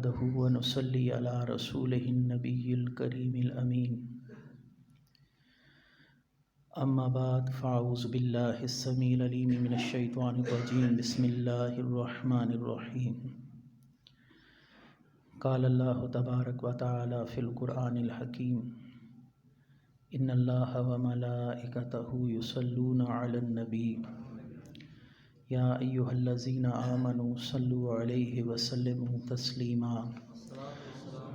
نحمده ونصلي على رسوله النبي الكريم الأمين أما بعد فأعوذ بالله السميع العليم من الشيطان الرجيم بسم الله الرحمن الرحيم قال الله تبارك وتعالى في القرآن الحكيم إن الله وملائكته يصلون على النبي يا أيها الذين آمنوا صلوا عليه وسلموا تسليما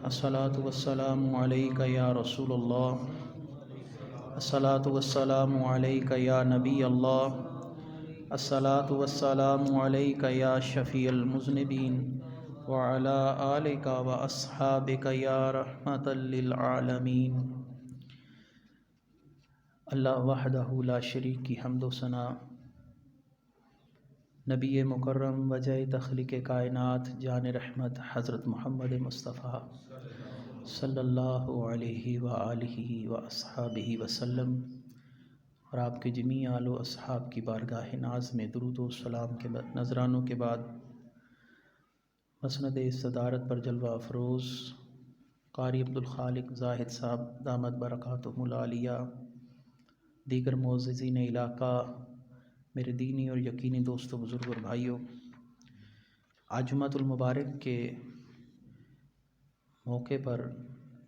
الصلاة والسلام عليك يا رسول الله الصلاة والسلام عليك يا نبي الله الصلاة والسلام عليك يا شفيع المذنبين وعلى آلك وأصحابك يا رحمة للعالمين۔ اللہ وحدہ لا شریک کی حمد و ثنا، نبی مکرم وجہ تخلیق کائنات جان رحمت حضرت محمد مصطفیٰ صلی اللہ علیہ وآلہ واصحابہ وسلم اور آپ کے جمیع آل و اصحاب کی بارگاہ ناز میں درود و سلام کے نذرانوں کے بعد مسند صدارت پر جلوہ افروز قاری عبدالخالق زاہد صاحب دامت برکاتہم العالیہ، دیگر معززین علاقہ، میرے دینی اور یقینی دوستوں، بزرگ اور بھائیوں، آج جمعۃ المبارک کے موقع پر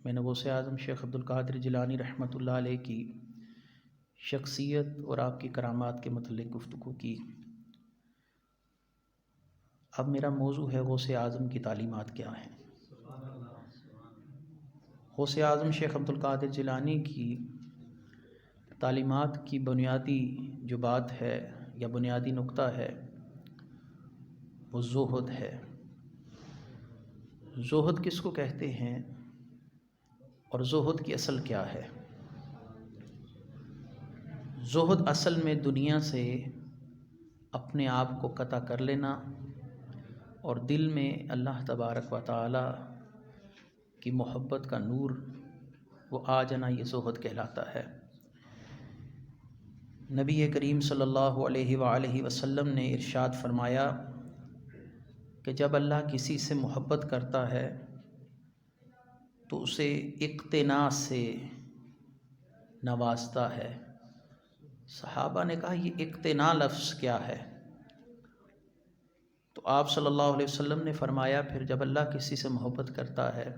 میں نے غوث اعظم شیخ عبدالقادر جیلانی رحمۃ اللہ علیہ کی شخصیت اور آپ کی کرامات کے متعلق گفتگو کی۔ اب میرا موضوع ہے غوث اعظم کی تعلیمات کیا ہیں۔ غوث اعظم شیخ عبدالقادر جیلانی کی تعلیمات کی بنیادی جو بات ہے یا بنیادی نقطہ ہے وہ زہد ہے۔ زہد کس کو کہتے ہیں اور زہد کی اصل کیا ہے؟ زہد اصل میں دنیا سے اپنے آپ کو قطع کر لینا اور دل میں اللہ تبارک و تعالی کی محبت کا نور وہ آ جانا، یہ زہد کہلاتا ہے۔ نبی کریم صلی اللہ علیہ وآلہ وسلم نے ارشاد فرمایا کہ جب اللہ کسی سے محبت کرتا ہے تو اسے اقتناء سے نوازتا ہے۔ صحابہ نے کہا یہ اقتناء لفظ کیا ہے؟ تو آپ صلی اللہ علیہ وسلم نے فرمایا پھر جب اللہ کسی سے محبت کرتا ہے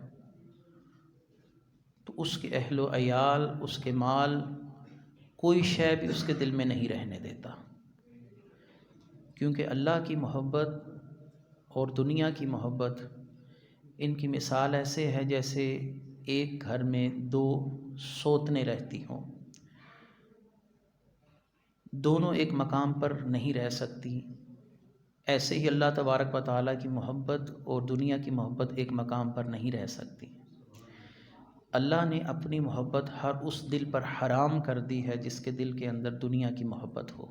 تو اس کے اہل و عیال، اس کے مال، کوئی شے بھی اس کے دل میں نہیں رہنے دیتا، کیونکہ اللہ کی محبت اور دنیا کی محبت ان کی مثال ایسے ہے جیسے ایک گھر میں دو سوتنیں رہتی ہوں، دونوں ایک مقام پر نہیں رہ سکتی۔ ایسے ہی اللہ تبارک و تعالیٰ کی محبت اور دنیا کی محبت ایک مقام پر نہیں رہ سکتی۔ اللہ نے اپنی محبت ہر اس دل پر حرام کر دی ہے جس کے دل کے اندر دنیا کی محبت ہو۔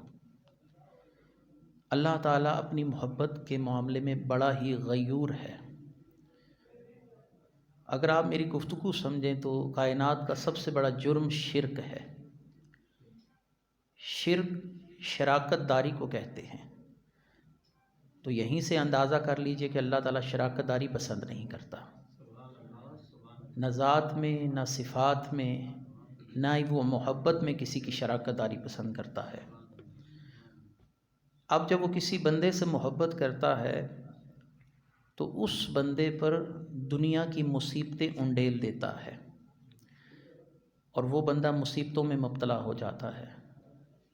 اللہ تعالیٰ اپنی محبت کے معاملے میں بڑا ہی غیور ہے۔ اگر آپ میری گفتگو سمجھیں تو کائنات کا سب سے بڑا جرم شرک ہے۔ شرک شراکت داری کو کہتے ہیں، تو یہیں سے اندازہ کر لیجئے کہ اللہ تعالیٰ شراکت داری پسند نہیں کرتا، نہ ذات میں، نہ صفات میں، نہ ہی وہ محبت میں کسی کی شراکت داری پسند کرتا ہے۔ اب جب وہ کسی بندے سے محبت کرتا ہے تو اس بندے پر دنیا کی مصیبتیں انڈیل دیتا ہے اور وہ بندہ مصیبتوں میں مبتلا ہو جاتا ہے۔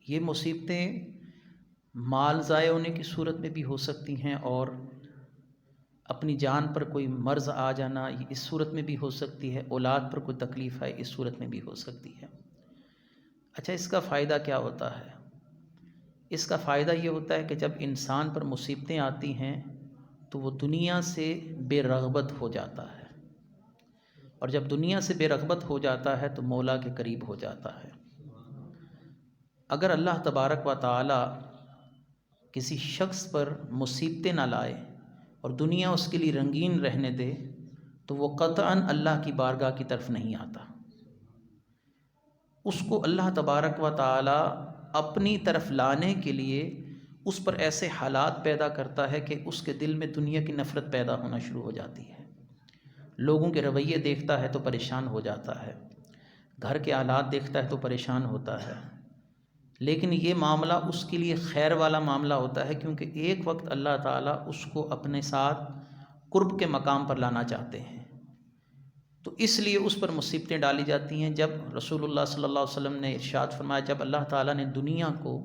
یہ مصیبتیں مال ضائع ہونے کی صورت میں بھی ہو سکتی ہیں اور اپنی جان پر کوئی مرض آ جانا اس صورت میں بھی ہو سکتی ہے، اولاد پر کوئی تکلیف ہے اس صورت میں بھی ہو سکتی ہے۔ اچھا، اس کا فائدہ کیا ہوتا ہے؟ اس کا فائدہ یہ ہوتا ہے کہ جب انسان پر مصیبتیں آتی ہیں تو وہ دنیا سے بے رغبت ہو جاتا ہے، اور جب دنیا سے بے رغبت ہو جاتا ہے تو مولا کے قریب ہو جاتا ہے۔ اگر اللہ تبارک و تعالی کسی شخص پر مصیبتیں نہ لائے اور دنیا اس کے لیے رنگین رہنے دے تو وہ قطعاً اللہ کی بارگاہ کی طرف نہیں آتا۔ اس کو اللہ تبارک و تعالی اپنی طرف لانے کے لیے اس پر ایسے حالات پیدا کرتا ہے کہ اس کے دل میں دنیا کی نفرت پیدا ہونا شروع ہو جاتی ہے۔ لوگوں کے رویے دیکھتا ہے تو پریشان ہو جاتا ہے، گھر کے حالات دیکھتا ہے تو پریشان ہوتا ہے، لیکن یہ معاملہ اس کے لیے خیر والا معاملہ ہوتا ہے، کیونکہ ایک وقت اللہ تعالیٰ اس کو اپنے ساتھ قرب کے مقام پر لانا چاہتے ہیں، تو اس لیے اس پر مصیبتیں ڈالی جاتی ہیں۔ جب رسول اللہ صلی اللہ علیہ وسلم نے ارشاد فرمایا، جب اللہ تعالیٰ نے دنیا کو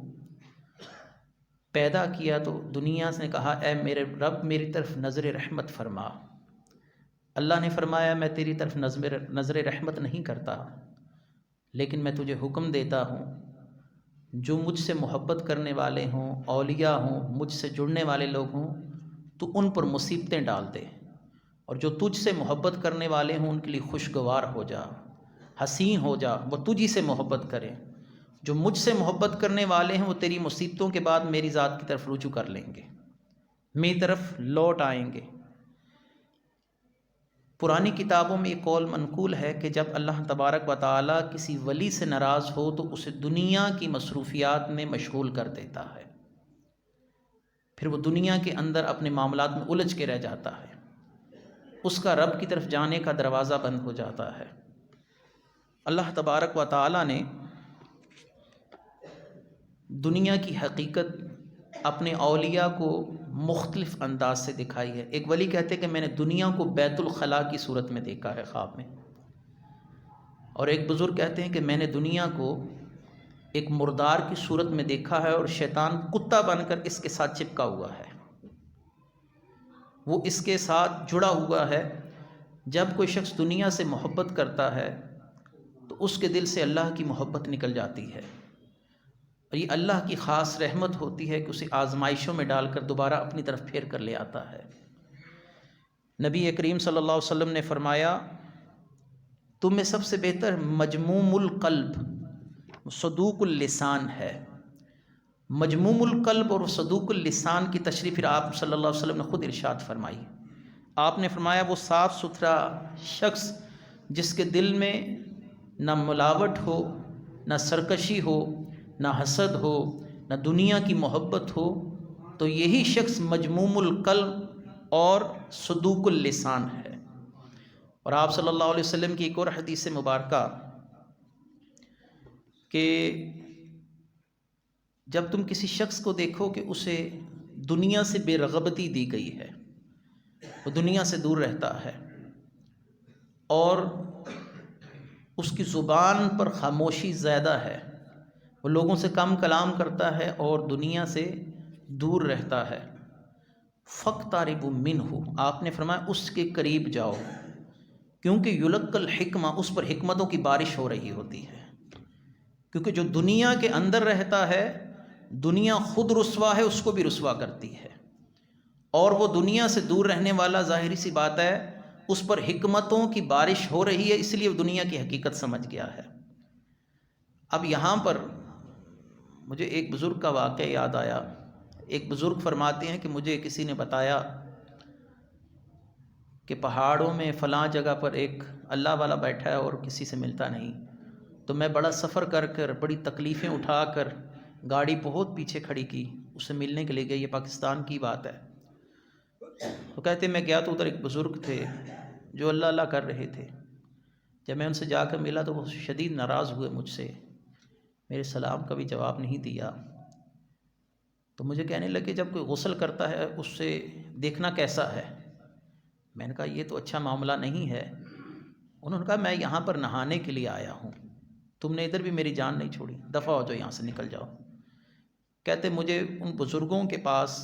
پیدا کیا تو دنیا نے کہا اے میرے رب میری طرف نظر رحمت فرما۔ اللہ نے فرمایا میں تیری طرف نظر رحمت نہیں کرتا، لیکن میں تجھے حکم دیتا ہوں جو مجھ سے محبت کرنے والے ہوں، اولیاء ہوں، مجھ سے جڑنے والے لوگ ہوں، تو ان پر مصیبتیں ڈال دے، اور جو تجھ سے محبت کرنے والے ہوں ان کے لیے خوشگوار ہو جا، حسین ہو جا، وہ تجھی سے محبت کریں۔ جو مجھ سے محبت کرنے والے ہیں وہ تیری مصیبتوں کے بعد میری ذات کی طرف رجوع کر لیں گے، میری طرف لوٹ آئیں گے۔ پرانی کتابوں میں یہ قول منقول ہے کہ جب اللہ تبارک و تعالیٰ کسی ولی سے ناراض ہو تو اسے دنیا کی مصروفیات میں مشغول کر دیتا ہے، پھر وہ دنیا کے اندر اپنے معاملات میں الجھ کے رہ جاتا ہے، اس کا رب کی طرف جانے کا دروازہ بند ہو جاتا ہے۔ اللہ تبارک و تعالیٰ نے دنیا کی حقیقت اپنے اولیاء کو مختلف انداز سے دکھائی ہے۔ ایک ولی کہتے ہیں کہ میں نے دنیا کو بیت الخلاء کی صورت میں دیکھا ہے خواب میں، اور ایک بزرگ کہتے ہیں کہ میں نے دنیا کو ایک مردار کی صورت میں دیکھا ہے، اور شیطان کتا بن کر اس کے ساتھ چپکا ہوا ہے، وہ اس کے ساتھ جڑا ہوا ہے۔ جب کوئی شخص دنیا سے محبت کرتا ہے تو اس کے دل سے اللہ کی محبت نکل جاتی ہے، اور یہ اللہ کی خاص رحمت ہوتی ہے کہ اسے آزمائشوں میں ڈال کر دوبارہ اپنی طرف پھیر کر لے آتا ہے۔ نبی کریم صلی اللہ علیہ وسلم نے فرمایا تم میں سب سے بہتر مجموم القلب صدوق اللسان ہے۔ مجموم القلب اور صدوق اللسان کی تشریح پھر آپ صلی اللہ علیہ وسلم نے خود ارشاد فرمائی۔ آپ نے فرمایا وہ صاف ستھرا شخص جس کے دل میں نہ ملاوٹ ہو، نہ سرکشی ہو، نہ حسد ہو، نہ دنیا کی محبت ہو، تو یہی شخص مجموم القلب اور صدوق اللسان ہے۔ اور آپ صلی اللہ علیہ وسلم کی ایک اور حدیث مبارکہ کہ جب تم کسی شخص کو دیکھو کہ اسے دنیا سے بے رغبتی دی گئی ہے، وہ دنیا سے دور رہتا ہے اور اس کی زبان پر خاموشی زیادہ ہے، وہ لوگوں سے کم کلام کرتا ہے اور دنیا سے دور رہتا ہے، فَاقْتَرِبُوا مِنْهُ، آپ نے فرمایا اس کے قریب جاؤ، کیونکہ یُلَقَّى الْحِکْمَہ، اس پر حکمتوں کی بارش ہو رہی ہوتی ہے۔ کیونکہ جو دنیا کے اندر رہتا ہے دنیا خود رسوا ہے، اس کو بھی رسوا کرتی ہے، اور وہ دنیا سے دور رہنے والا ظاہری سی بات ہے اس پر حکمتوں کی بارش ہو رہی ہے، اس لیے وہ دنیا کی حقیقت سمجھ گیا ہے۔ اب یہاں پر مجھے ایک بزرگ کا واقعہ یاد آیا۔ ایک بزرگ فرماتے ہیں کہ مجھے کسی نے بتایا کہ پہاڑوں میں فلاں جگہ پر ایک اللہ والا بیٹھا ہے اور کسی سے ملتا نہیں، تو میں بڑا سفر کر کر بڑی تکلیفیں اٹھا کر گاڑی بہت پیچھے کھڑی کی، اسے ملنے کے لیے گئی، یہ پاکستان کی بات ہے۔ وہ کہتے میں گیا تو ادھر ایک بزرگ تھے جو اللہ اللہ کر رہے تھے، جب میں ان سے جا کر ملا تو وہ شدید ناراض ہوئے مجھ سے، میرے سلام کا بھی جواب نہیں دیا، تو مجھے کہنے لگے جب کوئی غسل کرتا ہے اس سے دیکھنا کیسا ہے؟ میں نے کہا یہ تو اچھا معاملہ نہیں ہے۔ انہوں نے کہا میں یہاں پر نہانے کے لیے آیا ہوں، تم نے ادھر بھی میری جان نہیں چھوڑی، دفع ہو جاؤ، یہاں سے نکل جاؤ۔ کہتے مجھے ان بزرگوں کے پاس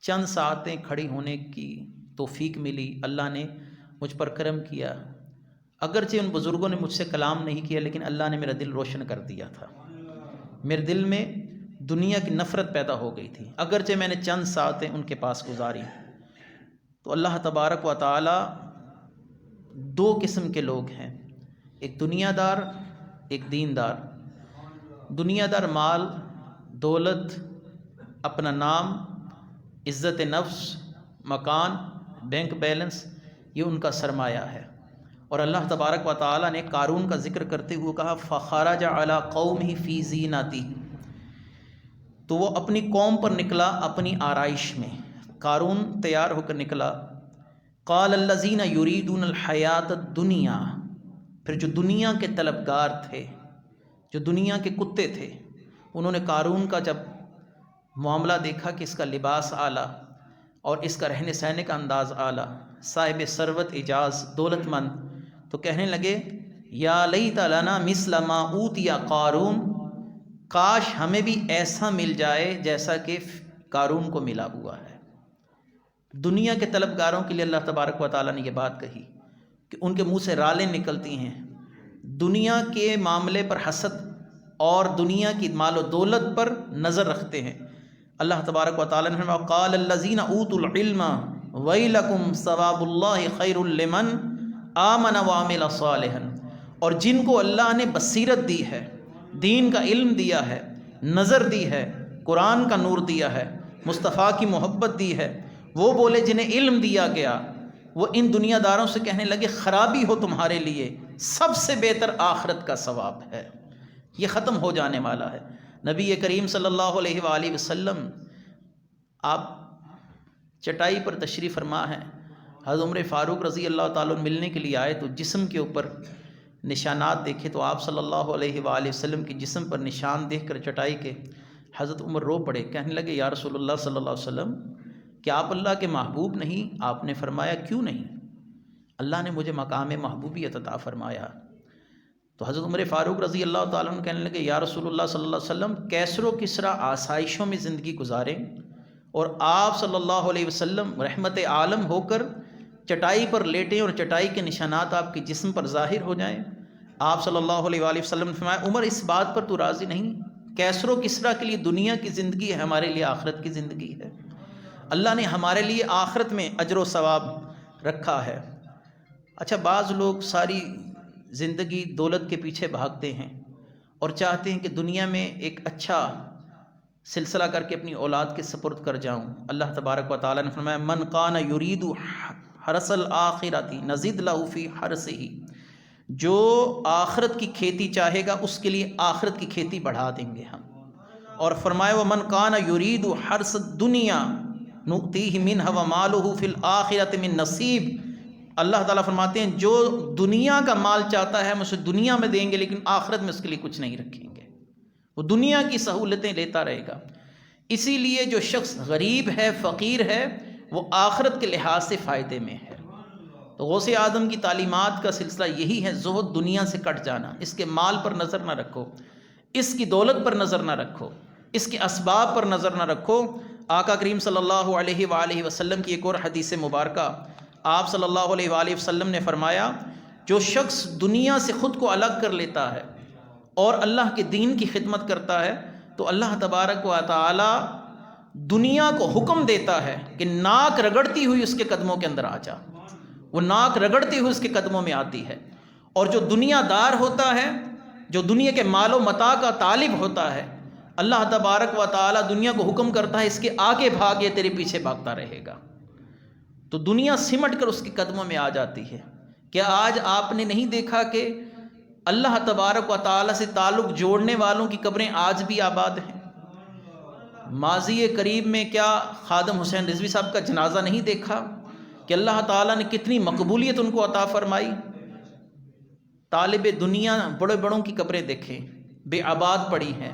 چند ساعتیں کھڑی ہونے کی توفیق ملی، اللہ نے مجھ پر کرم کیا، اگرچہ ان بزرگوں نے مجھ سے کلام نہیں کیا لیکن اللہ نے میرا دل روشن کر دیا تھا، میرے دل میں دنیا کی نفرت پیدا ہو گئی تھی، اگرچہ میں نے چند ساعتیں ان کے پاس گزاری۔ تو اللہ تبارک و تعالی دو قسم کے لوگ ہیں، ایک دنیا دار، ایک دیندار۔ دنیا دار مال، دولت، اپنا نام، عزت نفس، مکان، بینک بیلنس، یہ ان کا سرمایہ ہے۔ اور اللہ تبارک و تعالی نے قارون کا ذکر کرتے ہوئے کہا فَخَرَجَ عَلَىٰ قَوْمِهِ فِي زِینَتِهِ، تو وہ اپنی قوم پر نکلا اپنی آرائش میں۔ قارون تیار ہو کر نکلا، قال الذین یریدون الحیات الدنیا، پھر جو دنیا کے طلبگار تھے، جو دنیا کے کتے تھے، انہوں نے قارون کا جب معاملہ دیکھا کہ اس کا لباس اعلیٰ اور اس کا رہنے سہنے کا انداز اعلیٰ، صاحب ثروت اعجاز، دولت مند، تو کہنے لگے یا لیت لنا مثل ما اوتی قارون، کاش ہمیں بھی ایسا مل جائے جیسا کہ قارون کو ملا ہوا ہے۔ دنیا کے طلبگاروں کے لیے اللہ تبارک و تعالیٰ نے یہ بات کہی کہ ان کے منہ سے رالیں نکلتی ہیں، دنیا کے معاملے پر حسد اور دنیا کی مال و دولت پر نظر رکھتے ہیں۔ اللہ تبارک و تعالیٰ نے فرمایا قال الذین اوتوا العلم ویلکم ثواب اللہ خیر لمن آمن وعمل صالحا، اور جن کو اللہ نے بصیرت دی ہے، دین کا علم دیا ہے، نظر دی ہے، قرآن کا نور دیا ہے، مصطفیٰ کی محبت دی ہے، وہ بولے جنہیں علم دیا گیا، وہ ان دنیا داروں سے کہنے لگے خرابی ہو تمہارے لیے، سب سے بہتر آخرت کا ثواب ہے، یہ ختم ہو جانے والا ہے۔ نبی کریم صلی اللہ علیہ وآلہ وسلم آپ چٹائی پر تشریف فرما ہے، حضرت عمر فاروق رضی اللہ تعالیٰ عنہ ملنے کے لیے آئے تو جسم کے اوپر نشانات دیکھے تو آپ صلی اللہ علیہ وآلہ وسلم کے جسم پر نشان دیکھ کر چٹائی کے حضرت عمر رو پڑے، کہنے لگے یا رسول اللہ صلی اللہ علیہ وسلم کہ آپ اللہ کے محبوب نہیں؟ آپ نے فرمایا کیوں نہیں؟ اللہ نے مجھے مقام محبوبیت عطا فرمایا۔ تو حضرت عمر فاروق رضی اللہ تعالیٰ عنہ کہنے لگے یا رسول اللہ صلی اللہ علیہ وسلم کیسر و کسرا آسائشوں میں زندگی گزاریں اور آپ صلی اللہ علیہ وسلم رحمت عالم ہو کر چٹائی پر لیٹیں اور چٹائی کے نشانات آپ کے جسم پر ظاہر ہو جائیں۔ آپ صلی اللہ علیہ وآلہ وسلم نے فرمایا عمر اس بات پر تو راضی نہیں؟ کیسر و کسرا کے لیے دنیا کی زندگی ہے، ہمارے لیے آخرت کی زندگی ہے، اللہ نے ہمارے لیے آخرت میں اجر و ثواب رکھا ہے۔ اچھا بعض لوگ ساری زندگی دولت کے پیچھے بھاگتے ہیں اور چاہتے ہیں کہ دنیا میں ایک اچھا سلسلہ کر کے اپنی اولاد کے سپرد کر جاؤں۔ اللہ تبارک و تعالیٰ نے فرمایا من کان یرید حرث الآخرۃ نزد لہ فی حرثہ، جو آخرت کی کھیتی چاہے گا اس کے لیے آخرت کی کھیتی بڑھا دیں گے ہم۔ اور فرمایا ومن کان یرید حرث الدنیا نؤتیہ منہ ومالہ فی الآخرۃ من نصیب، اللہ تعالیٰ فرماتے ہیں جو دنیا کا مال چاہتا ہے ہم اسے دنیا میں دیں گے لیکن آخرت میں اس کے لیے کچھ نہیں رکھیں گے، وہ دنیا کی سہولتیں لیتا رہے گا۔ اسی لیے جو شخص غریب ہے، فقیر ہے، وہ آخرت کے لحاظ سے فائدے میں ہے۔ تو غوث اعظم کی تعلیمات کا سلسلہ یہی ہے، زہد دنیا سے کٹ جانا، اس کے مال پر نظر نہ رکھو، اس کی دولت پر نظر نہ رکھو، اس کے اسباب پر نظر نہ رکھو۔ آقا کریم صلی اللہ علیہ وآلہ وسلم کی ایک اور حدیث مبارکہ، آپ صلی اللہ علیہ وآلہ وسلم نے فرمایا جو شخص دنیا سے خود کو الگ کر لیتا ہے اور اللہ کے دین کی خدمت کرتا ہے تو اللہ تبارک و تعالی دنیا کو حکم دیتا ہے کہ ناک رگڑتی ہوئی اس کے قدموں کے اندر آ جا، وہ ناک رگڑتی ہوئی اس کے قدموں میں آتی ہے۔ اور جو دنیا دار ہوتا ہے، جو دنیا کے مال و متاع کا طالب ہوتا ہے، اللہ تبارک و تعالی دنیا کو حکم کرتا ہے اس کے آگے بھاگ، یہ تیرے پیچھے بھاگتا رہے گا، تو دنیا سمٹ کر اس کے قدموں میں آ جاتی ہے۔ کیا آج آپ نے نہیں دیکھا کہ اللہ تبارک و تعالی سے تعلق جوڑنے والوں کی قبریں آج بھی آباد ہیں؟ ماضی قریب میں کیا خادم حسین رضوی صاحب کا جنازہ نہیں دیکھا کہ اللہ تعالیٰ نے کتنی مقبولیت ان کو عطا فرمائی؟ طالب دنیا بڑے بڑوں کی قبریں دیکھیں، بے آباد پڑی ہیں،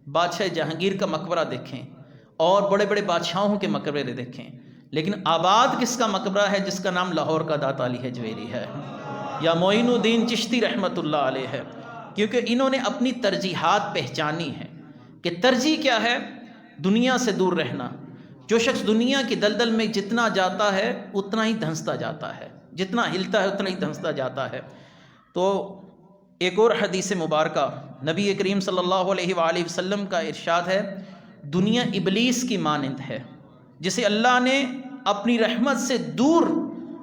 بادشاہ جہانگیر کا مقبرہ دیکھیں اور بڑے بڑے بادشاہوں کے مقبرے دیکھیں، لیکن آباد کس کا مقبرہ ہے؟ جس کا نام لاہور کا داتا علی حجویری ہے یا معین الدین چشتی رحمۃ اللہ علیہ ہے، کیونکہ انہوں نے اپنی ترجیحات پہچانی ہیں کہ ترجیح کیا ہے؟ دنیا سے دور رہنا۔ جو شخص دنیا کی دلدل میں جتنا جاتا ہے اتنا ہی دھنستا جاتا ہے، جتنا ہلتا ہے اتنا ہی دھنستا جاتا ہے۔ تو ایک اور حدیث مبارکہ نبی کریم صلی اللہ علیہ وآلہ وسلم کا ارشاد ہے دنیا ابلیس کی مانند ہے جسے اللہ نے اپنی رحمت سے دور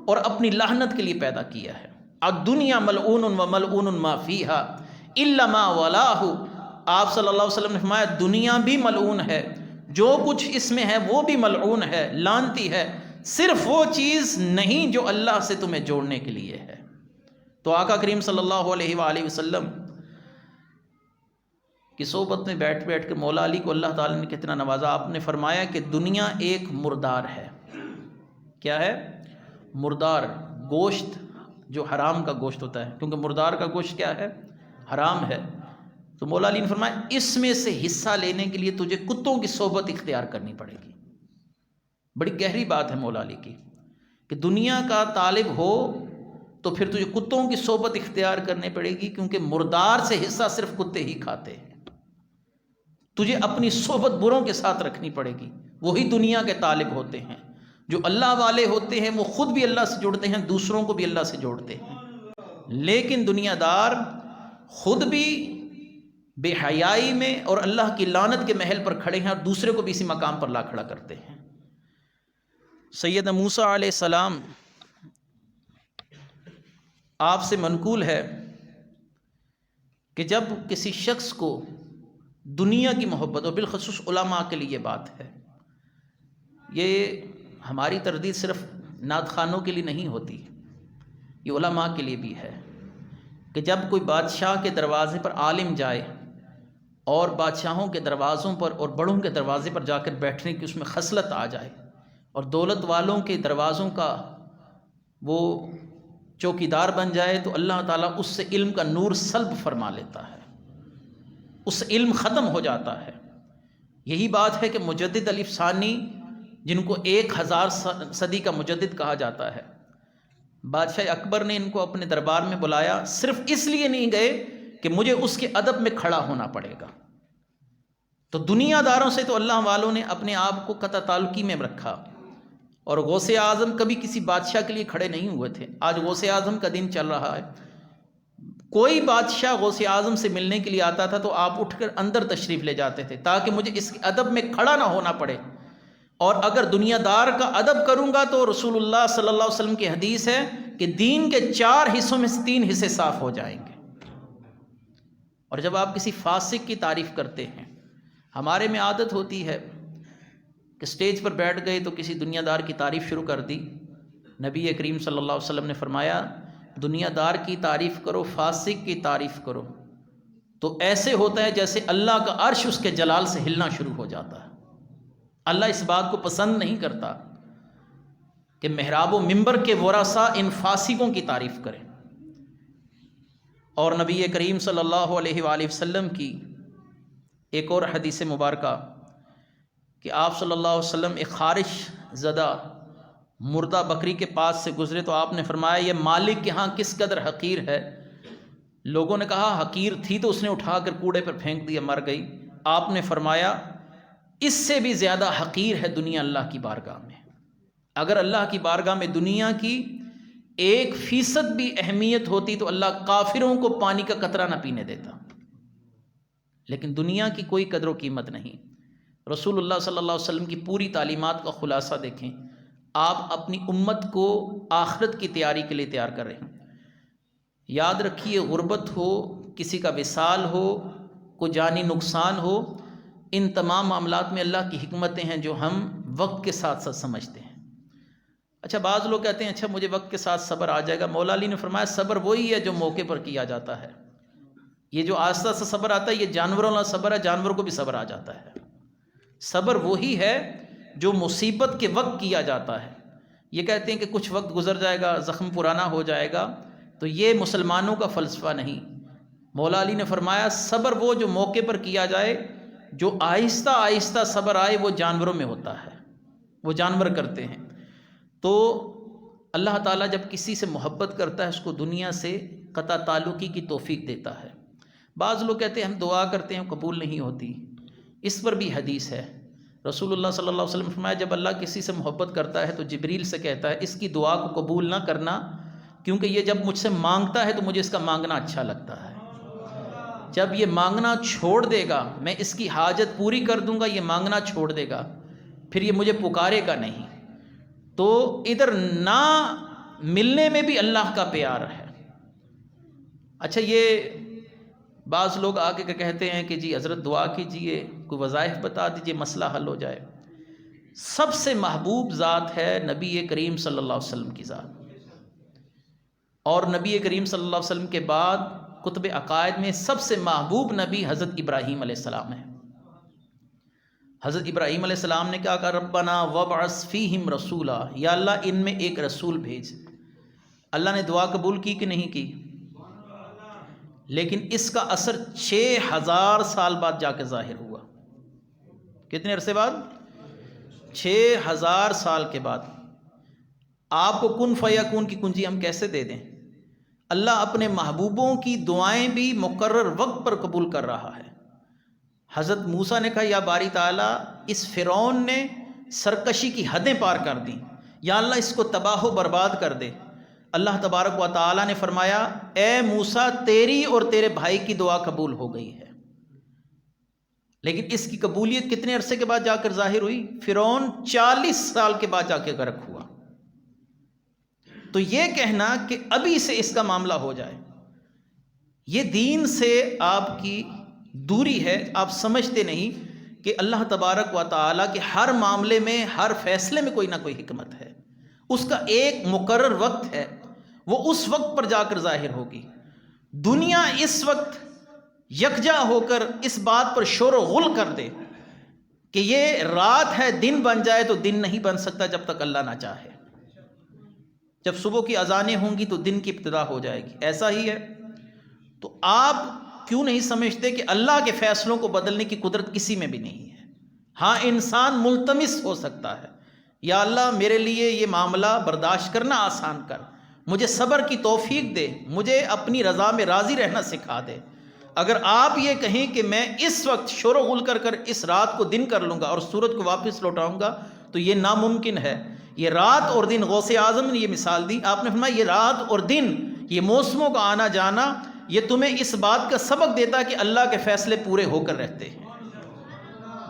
اور اپنی لعنت کے لیے پیدا کیا ہے۔ الدنیا ملعون و ملعون ما فیہا الا ما ولاہ، آپ صلی اللہ علیہ وسلم نے فرمایا دنیا بھی ملعون ہے، جو کچھ اس میں ہے وہ بھی ملعون ہے، لعنتی ہے، صرف وہ چیز نہیں جو اللہ سے تمہیں جوڑنے کے لیے ہے۔ تو آقا کریم صلی اللہ علیہ وآلہ وسلم کی صحبت میں بیٹھ بیٹھ کے مولا علی کو اللہ تعالیٰ نے کتنا نوازا۔ آپ نے فرمایا کہ دنیا ایک مردار ہے۔ کیا ہے؟ مردار گوشت جو حرام کا گوشت ہوتا ہے، کیونکہ مردار کا گوشت کیا ہے؟ حرام ہے، تو مولا علی نے فرمایا اس میں سے حصہ لینے کے لیے تجھے کتوں کی صحبت اختیار کرنی پڑے گی۔ بڑی گہری بات ہے مولا علی کی کہ دنیا کا طالب ہو تو پھر تجھے کتوں کی صحبت اختیار کرنی پڑے گی، کیونکہ مردار سے حصہ صرف کتے ہی کھاتے ہیں۔ تجھے اپنی صحبت بروں کے ساتھ رکھنی پڑے گی، وہی دنیا کے طالب ہوتے ہیں۔ جو اللہ والے ہوتے ہیں وہ خود بھی اللہ سے جڑتے ہیں، دوسروں کو بھی اللہ سے جوڑتے ہیں، لیکن دنیا دار خود بھی بے حیائی میں اور اللہ کی لعنت کے محل پر کھڑے ہیں اور دوسرے کو بھی اسی مقام پر لا کھڑا کرتے ہیں۔ سیدنا موسیٰ علیہ السلام آپ سے منقول ہے کہ جب کسی شخص کو دنیا کی محبت، اور بالخصوص علماء کے لیے یہ بات ہے، یہ ہماری تردید صرف نعت خوانوں کے لیے نہیں ہوتی، یہ علماء کے لیے بھی ہے کہ جب کوئی بادشاہ کے دروازے پر عالم جائے اور بادشاہوں کے دروازوں پر اور بڑوں کے دروازے پر جا کر بیٹھنے کی اس میں خصلت آ جائے، اور دولت والوں کے دروازوں کا وہ چوکیدار بن جائے، تو اللہ تعالیٰ اس سے علم کا نور سلب فرما لیتا ہے، اس سے علم ختم ہو جاتا ہے۔ یہی بات ہے کہ مجدد الف ثانی، جن کو 1000 صدی کا مجدد کہا جاتا ہے، بادشاہ اکبر نے ان کو اپنے دربار میں بلایا، صرف اس لیے نہیں گئے کہ مجھے اس کے ادب میں کھڑا ہونا پڑے گا۔ تو دنیا داروں سے تو اللہ والوں نے اپنے آپ کو قطع تعلقی میں رکھا، اور غوث اعظم کبھی کسی بادشاہ کے لیے کھڑے نہیں ہوئے تھے۔ آج غوث اعظم کا دن چل رہا ہے، کوئی بادشاہ غوث اعظم سے ملنے کے لیے آتا تھا تو آپ اٹھ کر اندر تشریف لے جاتے تھے تاکہ مجھے اس کے ادب میں کھڑا نہ ہونا پڑے، اور اگر دنیا دار کا ادب کروں گا تو رسول اللہ صلی اللہ علیہ وسلم کی حدیث ہے کہ دین کے 4 حصوں میں سے 3 حصے صاف ہو جائیں گے۔ اور جب آپ کسی فاسق کی تعریف کرتے ہیں، ہمارے میں عادت ہوتی ہے کہ سٹیج پر بیٹھ گئے تو کسی دنیا دار کی تعریف شروع کر دی۔ نبی کریم صلی اللہ علیہ وسلم نے فرمایا دنیا دار کی تعریف کرو، فاسق کی تعریف کرو تو ایسے ہوتا ہے جیسے اللہ کا عرش اس کے جلال سے ہلنا شروع ہو جاتا ہے۔ اللہ اس بات کو پسند نہیں کرتا کہ محراب و منبر کے ورثاء ان فاسقوں کی تعریف کریں۔ اور نبی کریم صلی اللہ علیہ وآلہ وسلم کی ایک اور حدیث مبارکہ کہ آپ صلی اللہ علیہ وسلم ایک خارش زدہ مردہ بکری کے پاس سے گزرے تو آپ نے فرمایا یہ مالک کے ہاں کس قدر حقیر ہے۔ لوگوں نے کہا حقیر تھی تو اس نے اٹھا کر کوڑے پر پھینک دیا، مر گئی۔ آپ نے فرمایا اس سے بھی زیادہ حقیر ہے دنیا اللہ کی بارگاہ میں۔ اگر اللہ کی بارگاہ میں دنیا کی 1% بھی اہمیت ہوتی تو اللہ کافروں کو پانی کا قطرہ نہ پینے دیتا، لیکن دنیا کی کوئی قدر و قیمت نہیں۔ رسول اللہ صلی اللہ علیہ وسلم کی پوری تعلیمات کا خلاصہ دیکھیں، آپ اپنی امت کو آخرت کی تیاری کے لیے تیار کر رہے ہیں۔ یاد رکھیے غربت ہو، کسی کا وصال ہو، کوئی جانی نقصان ہو، ان تمام معاملات میں اللہ کی حکمتیں ہیں جو ہم وقت کے ساتھ ساتھ سمجھتے ہیں۔ اچھا بعض لوگ کہتے ہیں اچھا مجھے وقت کے ساتھ صبر آ جائے گا۔ مولا علی نے فرمایا صبر وہی ہے جو موقع پر کیا جاتا ہے۔ یہ جو آہستہ سے صبر آتا ہے یہ جانوروں والا صبر ہے، جانور کو بھی صبر آ جاتا ہے۔ صبر وہی ہے جو مصیبت کے وقت کیا جاتا ہے۔ یہ کہتے ہیں کہ کچھ وقت گزر جائے گا، زخم پرانا ہو جائے گا، تو یہ مسلمانوں کا فلسفہ نہیں۔ مولا علی نے فرمایا صبر وہ جو موقع پر کیا جائے، جو آہستہ آہستہ صبر آئے وہ جانوروں میں ہوتا ہے، وہ جانور کرتے ہیں۔ تو اللہ تعالیٰ جب کسی سے محبت کرتا ہے اس کو دنیا سے قطع تعلقی کی توفیق دیتا ہے۔ بعض لوگ کہتے ہیں ہم دعا کرتے ہیں قبول نہیں ہوتی، اس پر بھی حدیث ہے۔ رسول اللہ صلی اللہ علیہ وسلم فرمایا جب اللہ کسی سے محبت کرتا ہے تو جبریل سے کہتا ہے اس کی دعا کو قبول نہ کرنا، کیونکہ یہ جب مجھ سے مانگتا ہے تو مجھے اس کا مانگنا اچھا لگتا ہے، جب یہ مانگنا چھوڑ دے گا میں اس کی حاجت پوری کر دوں گا، یہ مانگنا چھوڑ دے گا پھر یہ مجھے پکارے گا نہیں۔ تو ادھر نہ ملنے میں بھی اللہ کا پیار ہے۔ اچھا یہ بعض لوگ آ کے کہتے ہیں کہ جی حضرت دعا کیجئے، کوئی وظائف بتا دیجئے مسئلہ حل ہو جائے۔ سب سے محبوب ذات ہے نبی کریم صلی اللہ علیہ وسلم کی ذات، اور نبی کریم صلی اللہ علیہ وسلم کے بعد کتب عقائد میں سب سے محبوب نبی حضرت ابراہیم علیہ السلام ہے۔ حضرت ابراہیم علیہ السلام نے کیا کہا؟ ربنا وابعث فیہم رسولا، یا اللہ ان میں ایک رسول بھیج۔ اللہ نے دعا قبول کی کہ نہیں کی؟ لیکن اس کا اثر 6000 سال بعد جا کے ظاہر ہوا۔ کتنے عرصے بعد؟ 6000 سال کے بعد۔ آپ کو کن فیکون کی کنجی ہم کیسے دے دیں؟ اللہ اپنے محبوبوں کی دعائیں بھی مقرر وقت پر قبول کر رہا ہے۔ حضرت موسیٰ نے کہا یا باری تعالیٰ، اس فرعون نے سرکشی کی حدیں پار کر دیں، یا اللہ اس کو تباہ و برباد کر دے۔ اللہ تبارک و تعالیٰ نے فرمایا اے موسیٰ، تیری اور تیرے بھائی کی دعا قبول ہو گئی ہے۔ لیکن اس کی قبولیت کتنے عرصے کے بعد جا کر ظاہر ہوئی؟ فرعون 40 سال کے بعد جا کے غرق ہوا۔ تو یہ کہنا کہ ابھی سے اس کا معاملہ ہو جائے، یہ دین سے آپ کی دوری ہے۔ آپ سمجھتے نہیں کہ اللہ تبارک و تعالیٰ کے ہر معاملے میں، ہر فیصلے میں کوئی نہ کوئی حکمت ہے، اس کا ایک مقرر وقت ہے، وہ اس وقت پر جا کر ظاہر ہوگی۔ دنیا اس وقت یکجا ہو کر اس بات پر شور و غل کر دے کہ یہ رات ہے، دن بن جائے، تو دن نہیں بن سکتا جب تک اللہ نہ چاہے۔ جب صبح کی اذانیں ہوں گی تو دن کی ابتدا ہو جائے گی، ایسا ہی ہے۔ تو آپ کیوں نہیں سمجھتے کہ اللہ کے فیصلوں کو بدلنے کی قدرت کسی میں بھی نہیں ہے؟ ہاں، انسان ملتمس ہو سکتا ہے، یا اللہ میرے لیے یہ معاملہ برداشت کرنا آسان کر، مجھے صبر کی توفیق دے، مجھے اپنی رضا میں راضی رہنا سکھا دے۔ اگر آپ یہ کہیں کہ میں اس وقت شور و غل کر کر اس رات کو دن کر لوں گا اور سورج کو واپس لوٹاؤں گا، تو یہ ناممکن ہے۔ یہ رات اور دن، غوث اعظم نے یہ مثال دی، آپ نے فرمایا یہ رات اور دن، یہ موسموں کا آنا جانا، یہ تمہیں اس بات کا سبق دیتا ہے کہ اللہ کے فیصلے پورے ہو کر رہتے ہیں۔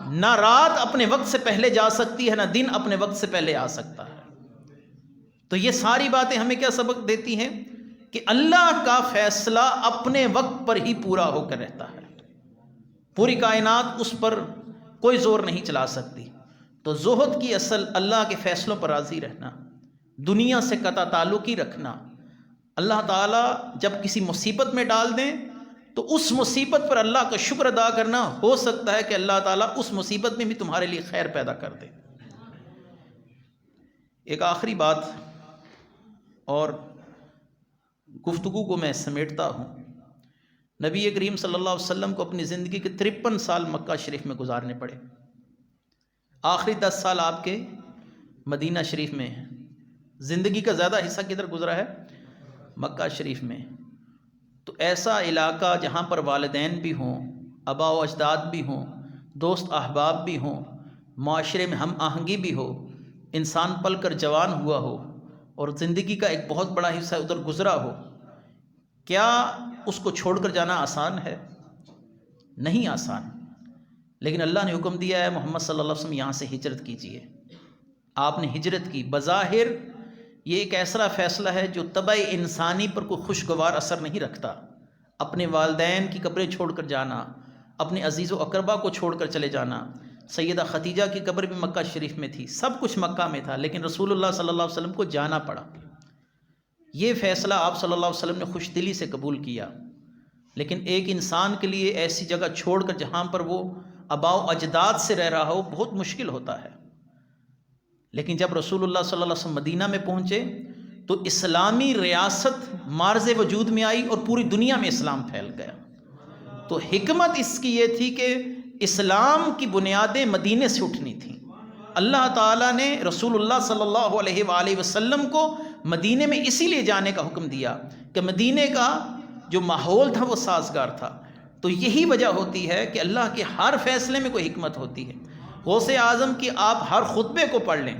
نہ رات اپنے وقت سے پہلے جا سکتی ہے، نہ دن اپنے وقت سے پہلے آ سکتا ہے۔ تو یہ ساری باتیں ہمیں کیا سبق دیتی ہیں؟ کہ اللہ کا فیصلہ اپنے وقت پر ہی پورا ہو کر رہتا ہے، پوری کائنات اس پر کوئی زور نہیں چلا سکتی۔ تو زہد کی اصل اللہ کے فیصلوں پر راضی رہنا، دنیا سے قطع تعلقی رکھنا۔ اللہ تعالیٰ جب کسی مصیبت میں ڈال دیں تو اس مصیبت پر اللہ کا شکر ادا کرنا، ہو سکتا ہے کہ اللہ تعالیٰ اس مصیبت میں بھی تمہارے لیے خیر پیدا کر دے۔ ایک آخری بات اور گفتگو کو میں سمیٹتا ہوں۔ نبی کریم صلی اللہ علیہ وسلم کو اپنی زندگی کے 53 سال مکہ شریف میں گزارنے پڑے۔ آخری 10 سال آپ کے مدینہ شریف میں ہیں۔ زندگی کا زیادہ حصہ کدھر گزرا ہے؟ مکہ شریف میں۔ تو ایسا علاقہ جہاں پر والدین بھی ہوں، آباء و اجداد بھی ہوں، دوست احباب بھی ہوں، معاشرے میں ہم آہنگی بھی ہو، انسان پل کر جوان ہوا ہو اور زندگی کا ایک بہت بڑا حصہ ادھر گزرا ہو، کیا اس کو چھوڑ کر جانا آسان ہے؟ نہیں آسان۔ لیکن اللہ نے حکم دیا ہے محمد صلی اللہ علیہ وسلم یہاں سے ہجرت کیجئے۔ آپ نے ہجرت کی۔ بظاہر یہ ایک ایسا فیصلہ ہے جو طبع انسانی پر کوئی خوشگوار اثر نہیں رکھتا۔ اپنے والدین کی قبریں چھوڑ کر جانا، اپنے عزیز و اقربا کو چھوڑ کر چلے جانا۔ سیدہ خدیجہ کی قبر بھی مکہ شریف میں تھی، سب کچھ مکہ میں تھا، لیکن رسول اللہ صلی اللہ علیہ وسلم کو جانا پڑا۔ یہ فیصلہ آپ صلی اللہ علیہ وسلم نے خوش دلی سے قبول کیا۔ لیکن ایک انسان کے لیے ایسی جگہ چھوڑ کر جہاں پر وہ آباء و اجداد سے رہ رہا ہو بہت مشکل ہوتا ہے۔ لیکن جب رسول اللہ صلی اللہ علیہ وسلم مدینہ میں پہنچے تو اسلامی ریاست مارز وجود میں آئی اور پوری دنیا میں اسلام پھیل گیا۔ تو حکمت اس کی یہ تھی کہ اسلام کی بنیادیں مدینے سے اٹھنی تھیں۔ اللہ تعالیٰ نے رسول اللہ صلی اللہ علیہ وآلہ وسلم کو مدینے میں اسی لیے جانے کا حکم دیا کہ مدینے کا جو ماحول تھا وہ سازگار تھا۔ تو یہی وجہ ہوتی ہے کہ اللہ کے ہر فیصلے میں کوئی حکمت ہوتی ہے۔ غوث اعظم کی آپ ہر خطبے کو پڑھ لیں،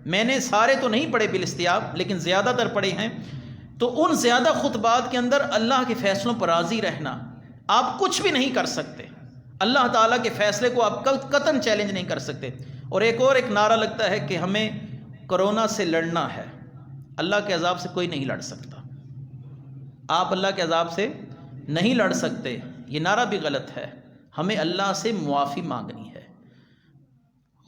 میں نے سارے تو نہیں پڑھے بالاستیاب لیکن زیادہ تر پڑھے ہیں، تو ان زیادہ خطبات کے اندر اللہ کے فیصلوں پر راضی رہنا۔ آپ کچھ بھی نہیں کر سکتے، اللہ تعالیٰ کے فیصلے کو آپ قطعاً چیلنج نہیں کر سکتے۔ اور ایک نعرہ لگتا ہے کہ ہمیں کرونا سے لڑنا ہے۔ اللہ کے عذاب سے کوئی نہیں لڑ سکتا، آپ اللہ کے عذاب سے نہیں لڑ سکتے، یہ نعرہ بھی غلط ہے۔ ہمیں اللہ سے معافی مانگنی ہے۔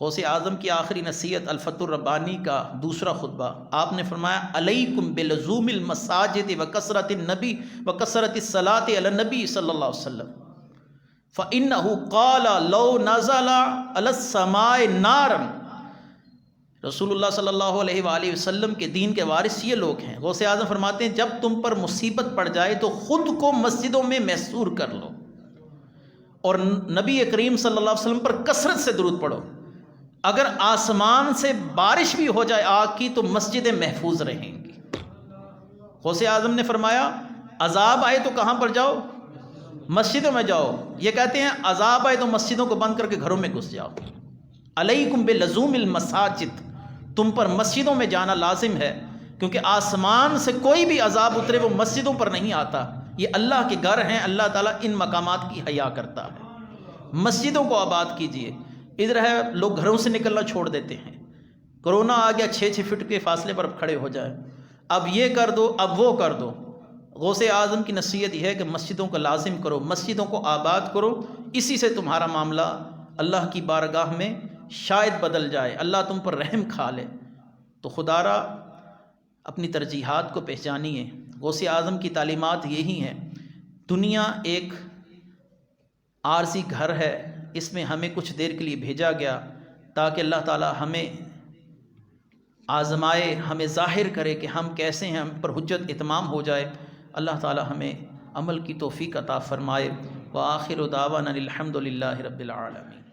غوث اعظم کی آخری نصیحت الفتح الربانی کا دوسرا خطبہ، آپ نے فرمایا علیکم بلزوم المساجد وکثرت النبی وکثرت الصلاۃ علی النبی صلی اللہ علیہ وسلم، فَإِنَّهُ قَالَ لَوْ نَزَلَ عَلَى السَّمَاءِ نَارًا۔ رسول اللہ صلی اللہ علیہ وآلہ وسلم کے دین کے وارث یہ لوگ ہیں۔ غوث اعظم فرماتے ہیں جب تم پر مصیبت پڑ جائے تو خود کو مسجدوں میں محصور کر لو اور نبی کریم صلی اللہ علیہ وسلم پر کثرت سے درود پڑھو۔ اگر آسمان سے بارش بھی ہو جائے آگ کی تو مسجدیں محفوظ رہیں گی۔ غوث اعظم نے فرمایا عذاب آئے تو کہاں پر جاؤ؟ مسجدوں میں جاؤ۔ یہ کہتے ہیں عذاب آئے تو مسجدوں کو بند کر کے گھروں میں گھس جاؤ۔ علیکم بلزوم المساجد، تم پر مسجدوں میں جانا لازم ہے، کیونکہ آسمان سے کوئی بھی عذاب اترے وہ مسجدوں پر نہیں آتا۔ یہ اللہ کے گھر ہیں، اللہ تعالیٰ ان مقامات کی حیا کرتا ہے۔ مسجدوں کو آباد کیجئے۔ ادھر ہے لوگ گھروں سے نکلنا چھوڑ دیتے ہیں، کرونا آ گیا 6 فٹ کے فاصلے پر کھڑے ہو جائے، اب یہ کر دو اب وہ کر دو۔ غوث اعظم کی نصیحت یہ ہے کہ مسجدوں کو لازم کرو، مسجدوں کو آباد کرو، اسی سے تمہارا معاملہ اللہ کی بارگاہ میں شاید بدل جائے، اللہ تم پر رحم کھا لے۔ تو خدا را اپنی ترجیحات کو پہچانیے۔ غوث اعظم کی تعلیمات یہی ہیں، دنیا ایک عارضی گھر ہے، اس میں ہمیں کچھ دیر کے لیے بھیجا گیا تاکہ اللہ تعالی ہمیں آزمائے، ہمیں ظاہر کرے کہ ہم کیسے ہیں، ہم پر حجت اتمام ہو جائے۔ اللہ تعالی ہمیں عمل کی توفیق عطا فرمائے۔ وآخر دعوانا الحمد للہ رب العالمین۔